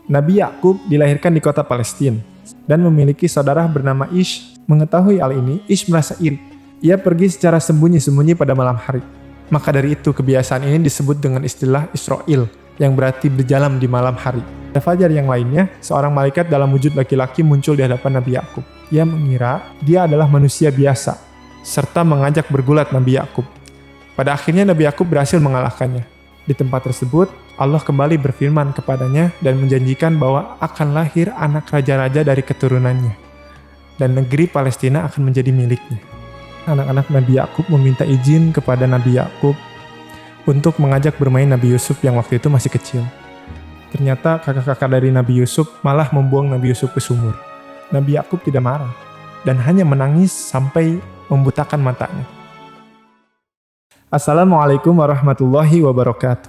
Nabi Yakub dilahirkan di kota Palestina dan memiliki saudara bernama Ish. Mengetahui hal ini, Ish merasa iri. Ia pergi secara sembunyi-sembunyi pada malam hari. Maka dari itu kebiasaan ini disebut dengan istilah Israel, yang berarti berjalan di malam hari. Pada fajar yang lainnya, seorang malaikat dalam wujud laki-laki muncul di hadapan Nabi Yakub. Ia mengira dia adalah manusia biasa, serta mengajak bergulat Nabi Yakub. Pada akhirnya Nabi Yakub berhasil mengalahkannya. Di tempat tersebut, Allah kembali berfirman kepadanya dan menjanjikan bahwa akan lahir anak raja-raja dari keturunannya, dan negeri Palestina akan menjadi miliknya. Anak-anak Nabi Yakub meminta izin kepada Nabi Yakub untuk mengajak bermain Nabi Yusuf yang waktu itu masih kecil. Ternyata kakak-kakak dari Nabi Yusuf malah membuang Nabi Yusuf ke sumur. Nabi Yakub tidak marah dan hanya menangis sampai membutakan matanya. Assalamualaikum warahmatullahi wabarakatuh.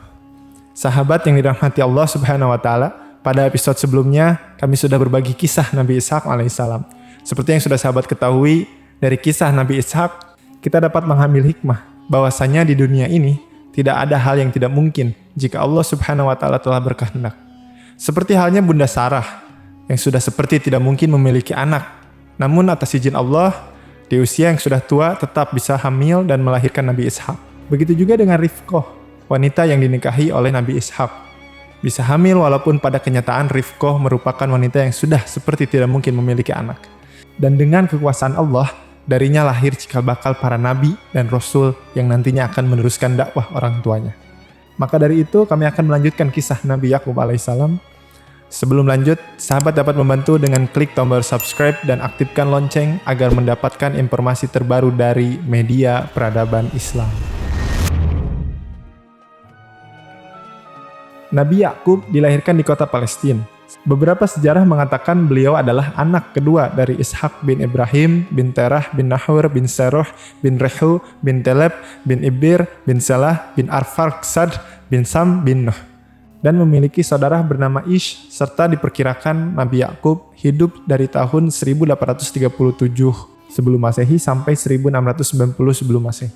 Sahabat yang dirahmati Allah Subhanahu wa taala, pada episode sebelumnya kami sudah berbagi kisah Nabi Ishak alaihissalam. Seperti yang sudah sahabat ketahui, dari kisah Nabi Ishak kita dapat mengambil hikmah bahwasanya di dunia ini tidak ada hal yang tidak mungkin jika Allah Subhanahu wa taala telah berkehendak. Seperti halnya Bunda Sarah yang sudah seperti tidak mungkin memiliki anak, namun atas izin Allah di usia yang sudah tua tetap bisa hamil dan melahirkan Nabi Ishak. Begitu juga dengan Rifqah, wanita yang dinikahi oleh Nabi Ishak. Bisa hamil walaupun pada kenyataan Rifqah merupakan wanita yang sudah seperti tidak mungkin memiliki anak. Dan dengan kekuasaan Allah, darinya lahir cikal bakal para nabi dan rasul yang nantinya akan meneruskan dakwah orang tuanya. Maka dari itu kami akan melanjutkan kisah Nabi Yakub alaihissalam. Sebelum lanjut, sahabat dapat membantu dengan klik tombol subscribe dan aktifkan lonceng agar mendapatkan informasi terbaru dari media peradaban Islam. Nabi Yakub dilahirkan di kota Palestina. Beberapa sejarah mengatakan beliau adalah anak kedua dari Ishak bin Ibrahim, bin Terah, bin Nahur, bin Seruh, bin Rehu, bin Teleb, bin Ibir, bin Selah, bin Arfaksad, bin Sam, bin Nuh. Dan memiliki saudara bernama Ish, serta diperkirakan Nabi Yakub hidup dari tahun 1837 sebelum Masehi sampai 1690 sebelum Masehi.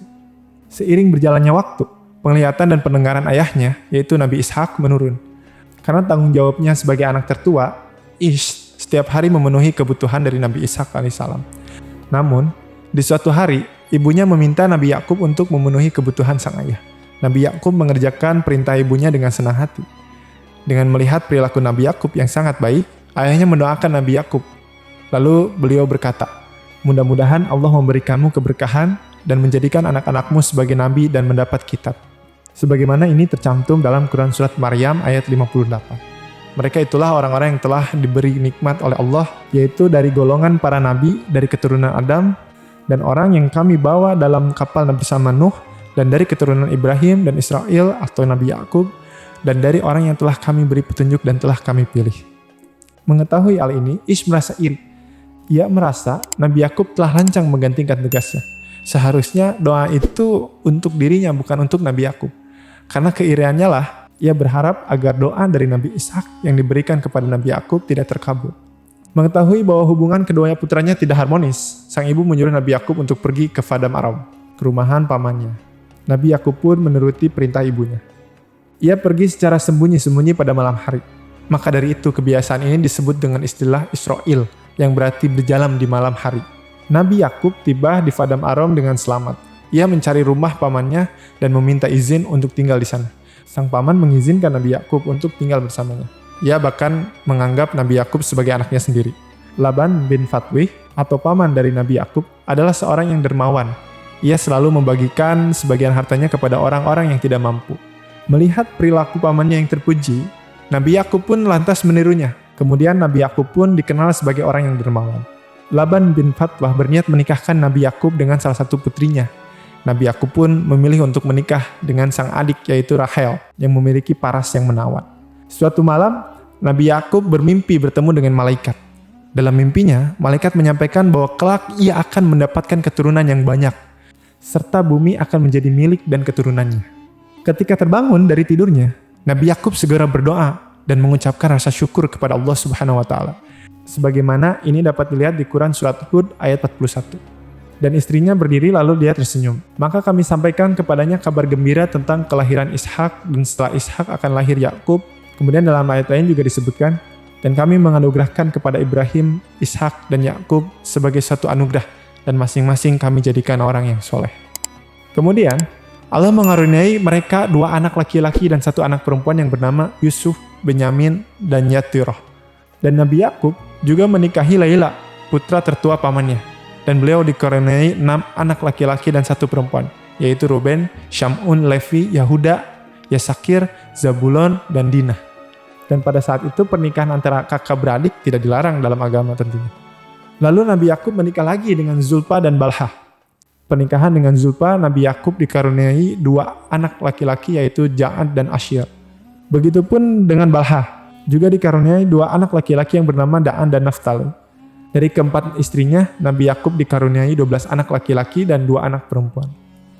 Seiring berjalannya waktu, penglihatan dan pendengaran ayahnya, yaitu Nabi Ishak, menurun. Karena tanggung jawabnya sebagai anak tertua, Ish setiap hari memenuhi kebutuhan dari Nabi Ishak alaihissalam. Namun, di suatu hari, ibunya meminta Nabi Yakub untuk memenuhi kebutuhan sang ayah. Nabi Yakub mengerjakan perintah ibunya dengan senang hati. Dengan melihat perilaku Nabi Yakub yang sangat baik, ayahnya mendoakan Nabi Yakub. Lalu beliau berkata, "Mudah-mudahan Allah memberikanmu keberkahan dan menjadikan anak-anakmu sebagai nabi dan mendapat kitab." Sebagaimana ini tercantum dalam Quran Surat Maryam ayat 58. Mereka itulah orang-orang yang telah diberi nikmat oleh Allah, yaitu dari golongan para nabi, dari keturunan Adam, dan orang yang kami bawa dalam kapal bersama Nuh, dan dari keturunan Ibrahim dan Israel atau Nabi Yakub, dan dari orang yang telah kami beri petunjuk dan telah kami pilih. Mengetahui hal ini, Ish merasa iri. Ia merasa Nabi Yakub telah lancang menggantikan tugasnya. Seharusnya doa itu untuk dirinya, bukan untuk Nabi Yakub. Karena keiriannya lah, ia berharap agar doa dari Nabi Ishak yang diberikan kepada Nabi Yakub tidak terkabul. Mengetahui bahwa hubungan keduanya putranya tidak harmonis, sang ibu menyuruh Nabi Yakub untuk pergi ke Paddan Aram, ke rumahan pamannya. Nabi Yakub pun menuruti perintah ibunya. Ia pergi secara sembunyi-sembunyi pada malam hari. Maka dari itu kebiasaan ini disebut dengan istilah Israel, yang berarti berjalan di malam hari. Nabi Yakub tiba di Paddan Aram dengan selamat. Ia mencari rumah pamannya dan meminta izin untuk tinggal di sana. Sang paman mengizinkan Nabi Yakub untuk tinggal bersamanya. Ia bahkan menganggap Nabi Yakub sebagai anaknya sendiri. Laban bin Fatwih atau paman dari Nabi Yakub adalah seorang yang dermawan. Ia selalu membagikan sebagian hartanya kepada orang-orang yang tidak mampu. Melihat perilaku pamannya yang terpuji, Nabi Yakub pun lantas menirunya. Kemudian Nabi Yakub pun dikenal sebagai orang yang dermawan. Laban bin Fatwah berniat menikahkan Nabi Yakub dengan salah satu putrinya. Nabi Yakub pun memilih untuk menikah dengan sang adik yaitu Rahel yang memiliki paras yang menawan. Suatu malam, Nabi Yakub bermimpi bertemu dengan malaikat. Dalam mimpinya, malaikat menyampaikan bahwa kelak ia akan mendapatkan keturunan yang banyak, serta bumi akan menjadi milik dan keturunannya. Ketika terbangun dari tidurnya, Nabi Yakub segera berdoa dan mengucapkan rasa syukur kepada Allah Subhanahu wa taala. Sebagaimana ini dapat dilihat di Quran Surat Hud ayat 41. Dan istrinya berdiri lalu dia tersenyum. Maka kami sampaikan kepadanya kabar gembira tentang kelahiran Ishak, dan setelah Ishak akan lahir Yakub. Kemudian dalam ayat lain juga disebutkan, Dan kami menganugerahkan kepada Ibrahim, Ishak, dan Yakub sebagai satu anugerah, dan masing-masing kami jadikan orang yang soleh. Kemudian, Allah mengaruniai mereka 2 anak laki-laki dan 1 anak perempuan yang bernama Yusuf, Benyamin, dan Yatirah. Dan Nabi Yakub juga menikahi Laila, putra tertua pamannya. Dan beliau dikaruniai 6 anak laki-laki dan 1 perempuan, yaitu Ruben, Syamun, Levi, Yahuda, Yasakir, Zabulon, dan Dinah. Dan pada saat itu pernikahan antara kakak beradik tidak dilarang dalam agama tentunya. Lalu Nabi Yakub menikah lagi dengan Zulpa dan Balha. Pernikahan dengan Zulpa, Nabi Yakub dikaruniai 2 anak laki-laki yaitu Ja'ad dan Asyir. Begitupun dengan Balha, juga dikaruniai 2 anak laki-laki yang bernama Da'an dan Naftali. Dari keempat istrinya, Nabi Yakub dikaruniai 12 anak laki-laki dan 2 anak perempuan.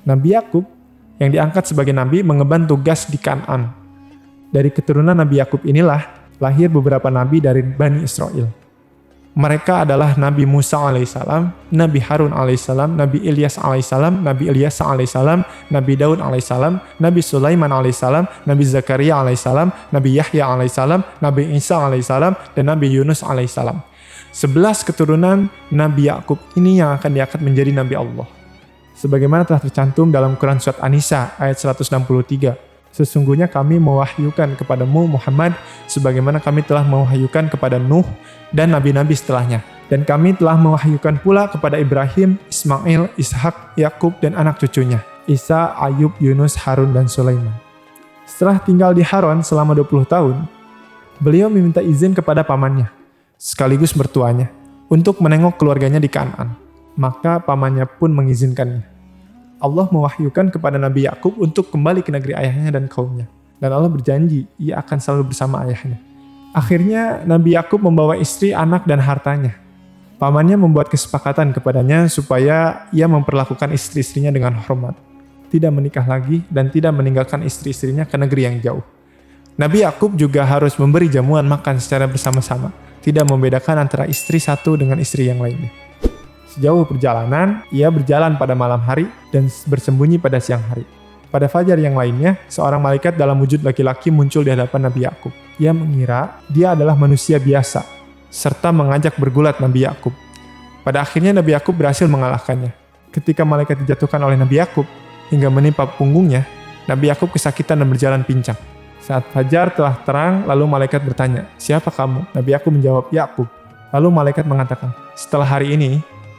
Nabi Yakub yang diangkat sebagai nabi mengemban tugas di Kan'an. Dari keturunan Nabi Yakub inilah lahir beberapa nabi dari Bani Israel. Mereka adalah Nabi Musa alaihissalam, Nabi Harun alaihissalam, Nabi Ilyas alaihissalam, Nabi Ilyasa alaihissalam, Nabi Daud alaihissalam, Nabi Sulaiman alaihissalam, Nabi Zakaria alaihissalam, Nabi Yahya alaihissalam, Nabi Isa alaihissalam, dan Nabi Yunus alaihissalam. 11 keturunan Nabi Yakub ini yang akan diangkat menjadi Nabi Allah. Sebagaimana telah tercantum dalam Quran Surat An-Nisa ayat 163. Sesungguhnya kami mewahyukan kepadamu Muhammad sebagaimana kami telah mewahyukan kepada Nuh dan nabi-nabi setelahnya. Dan kami telah mewahyukan pula kepada Ibrahim, Ismail, Ishak, Yakub, dan anak cucunya, Isa, Ayub, Yunus, Harun, dan Sulaiman. Setelah tinggal di Haran selama 20 tahun, beliau meminta izin kepada pamannya, sekaligus mertuanya, untuk menengok keluarganya di Kan'an. Maka pamannya pun mengizinkannya. Allah mewahyukan kepada Nabi Yakub untuk kembali ke negeri ayahnya dan kaumnya. Dan Allah berjanji, ia akan selalu bersama ayahnya. Akhirnya Nabi Yakub membawa istri, anak, dan hartanya. Pamannya membuat kesepakatan kepadanya supaya ia memperlakukan istri-istrinya dengan hormat. Tidak menikah lagi dan tidak meninggalkan istri-istrinya ke negeri yang jauh. Nabi Yakub juga harus memberi jamuan makan secara bersama-sama. Tidak membedakan antara istri satu dengan istri yang lainnya. Sejauh perjalanan, ia berjalan pada malam hari dan bersembunyi pada siang hari. Pada fajar yang lainnya, seorang malaikat dalam wujud laki-laki muncul di hadapan Nabi Yakub. Ia mengira dia adalah manusia biasa, serta mengajak bergulat Nabi Yakub. Pada akhirnya Nabi Yakub berhasil mengalahkannya. Ketika malaikat dijatuhkan oleh Nabi Yakub hingga menimpa punggungnya, Nabi Yakub kesakitan dan berjalan pincang. Saat fajar telah terang, lalu malaikat bertanya, "Siapa kamu?" Nabi Yakub menjawab, "Yakub." Lalu malaikat mengatakan, "Setelah hari ini,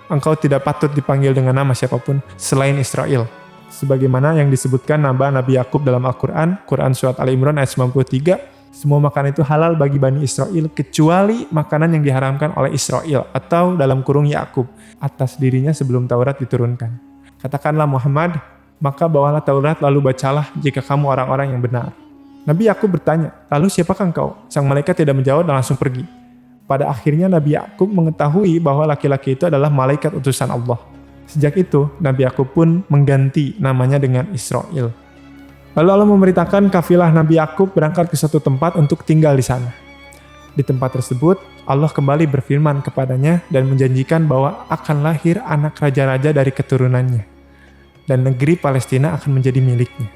engkau tidak patut dipanggil dengan nama siapapun selain Israel." Sebagaimana yang disebutkan nama Nabi Yakub dalam Al-Quran, Quran Surat Al-Imran ayat 93, semua makanan itu halal bagi Bani Israel kecuali makanan yang diharamkan oleh Israel atau dalam kurung Yakub atas dirinya sebelum Taurat diturunkan. Katakanlah Muhammad, maka bawalah Taurat lalu bacalah jika kamu orang-orang yang benar. Nabi Yakub bertanya, "Lalu siapakah engkau?" Sang malaikat tidak menjawab dan langsung pergi. Pada akhirnya Nabi Yakub mengetahui bahwa laki-laki itu adalah malaikat utusan Allah. Sejak itu, Nabi Yakub pun mengganti namanya dengan Israel. Lalu Allah memerintahkan kafilah Nabi Yakub berangkat ke suatu tempat untuk tinggal di sana. Di tempat tersebut, Allah kembali berfirman kepadanya dan menjanjikan bahwa akan lahir anak raja-raja dari keturunannya. Dan negeri Palestina akan menjadi miliknya.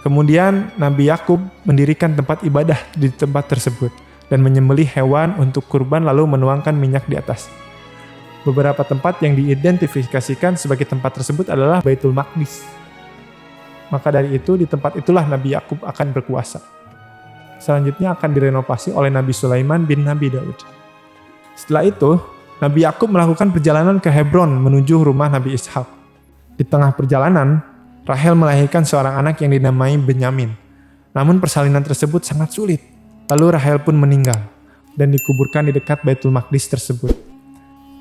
Kemudian Nabi Yakub mendirikan tempat ibadah di tempat tersebut dan menyembelih hewan untuk kurban lalu menuangkan minyak di atas. Beberapa tempat yang diidentifikasikan sebagai tempat tersebut adalah Baitul Maqdis. Maka dari itu, di tempat itulah Nabi Yakub akan berkuasa. Selanjutnya akan direnovasi oleh Nabi Sulaiman bin Nabi Daud. Setelah itu, Nabi Yakub melakukan perjalanan ke Hebron menuju rumah Nabi Ishak. Di tengah perjalanan, Rahel melahirkan seorang anak yang dinamai Benyamin. Namun persalinan tersebut sangat sulit. Lalu Rahel pun meninggal dan dikuburkan di dekat Baitul Maqdis tersebut.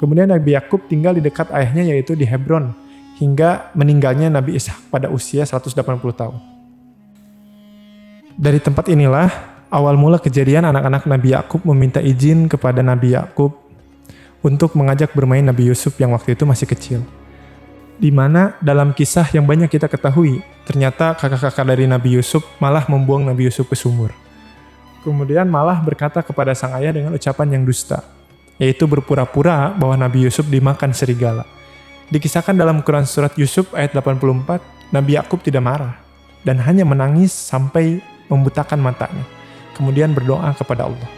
Kemudian Nabi Yakub tinggal di dekat ayahnya yaitu di Hebron hingga meninggalnya Nabi Ishak pada usia 180 tahun. Dari tempat inilah awal mula kejadian anak-anak Nabi Yakub meminta izin kepada Nabi Yakub untuk mengajak bermain Nabi Yusuf yang waktu itu masih kecil. Di mana dalam kisah yang banyak kita ketahui, ternyata kakak-kakak dari Nabi Yusuf malah membuang Nabi Yusuf ke sumur. Kemudian malah berkata kepada sang ayah dengan ucapan yang dusta, yaitu berpura-pura bahwa Nabi Yusuf dimakan serigala. Dikisahkan dalam Quran Surat Yusuf ayat 84, Nabi Yakub tidak marah dan hanya menangis sampai membutakan matanya. Kemudian berdoa kepada Allah.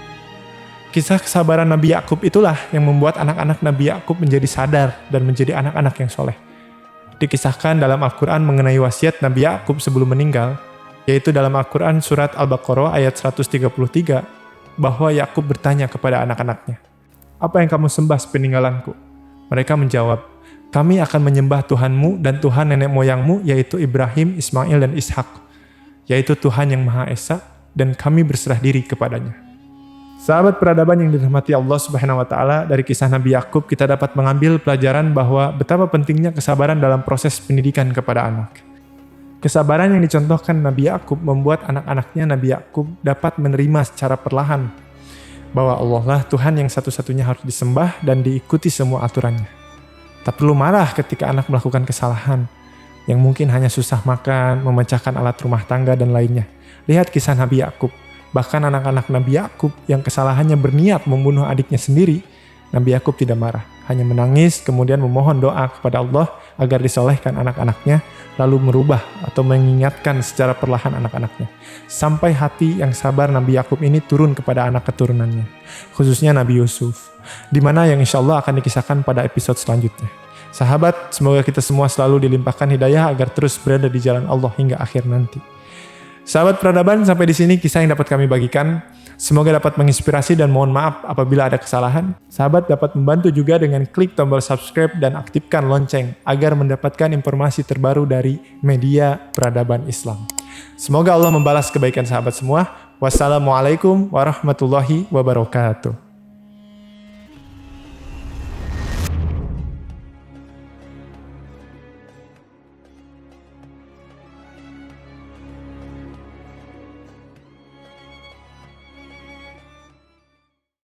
Kisah kesabaran Nabi Yakub itulah yang membuat anak-anak Nabi Yakub menjadi sadar dan menjadi anak-anak yang soleh. Dikisahkan dalam Al-Quran mengenai wasiat Nabi Yakub sebelum meninggal, yaitu dalam Al-Quran surat Al-Baqarah ayat 133, bahwa Yakub bertanya kepada anak-anaknya, "Apa yang kamu sembah sepeninggalanku?" Mereka menjawab, "Kami akan menyembah Tuhanmu dan Tuhan nenek moyangmu, yaitu Ibrahim, Ismail, dan Ishak, yaitu Tuhan yang Maha Esa, dan kami berserah diri kepadanya." Sahabat peradaban yang dirahmati Allah Subhanahu wa Ta'ala, dari kisah Nabi Yakub kita dapat mengambil pelajaran bahwa betapa pentingnya kesabaran dalam proses pendidikan kepada anak. Kesabaran yang dicontohkan Nabi Yakub membuat anak-anaknya Nabi Yakub dapat menerima secara perlahan bahwa Allah lah Tuhan yang satu-satunya harus disembah dan diikuti semua aturannya. Tak perlu marah ketika anak melakukan kesalahan, yang mungkin hanya susah makan, memecahkan alat rumah tangga, dan lainnya. Lihat kisah Nabi Yakub. Bahkan anak-anak Nabi Yakub yang kesalahannya berniat membunuh adiknya sendiri, Nabi Yakub tidak marah. Hanya menangis, kemudian memohon doa kepada Allah agar disolehkan anak-anaknya, lalu merubah atau mengingatkan secara perlahan anak-anaknya. Sampai hati yang sabar Nabi Yakub ini turun kepada anak keturunannya, khususnya Nabi Yusuf, di mana yang insya Allah akan dikisahkan pada episode selanjutnya. Sahabat, semoga kita semua selalu dilimpahkan hidayah agar terus berada di jalan Allah hingga akhir nanti. Sahabat peradaban, sampai di sini kisah yang dapat kami bagikan. Semoga dapat menginspirasi dan mohon maaf apabila ada kesalahan. Sahabat dapat membantu juga dengan klik tombol subscribe dan aktifkan lonceng agar mendapatkan informasi terbaru dari media peradaban Islam. Semoga Allah membalas kebaikan sahabat semua. Wassalamualaikum warahmatullahi wabarakatuh.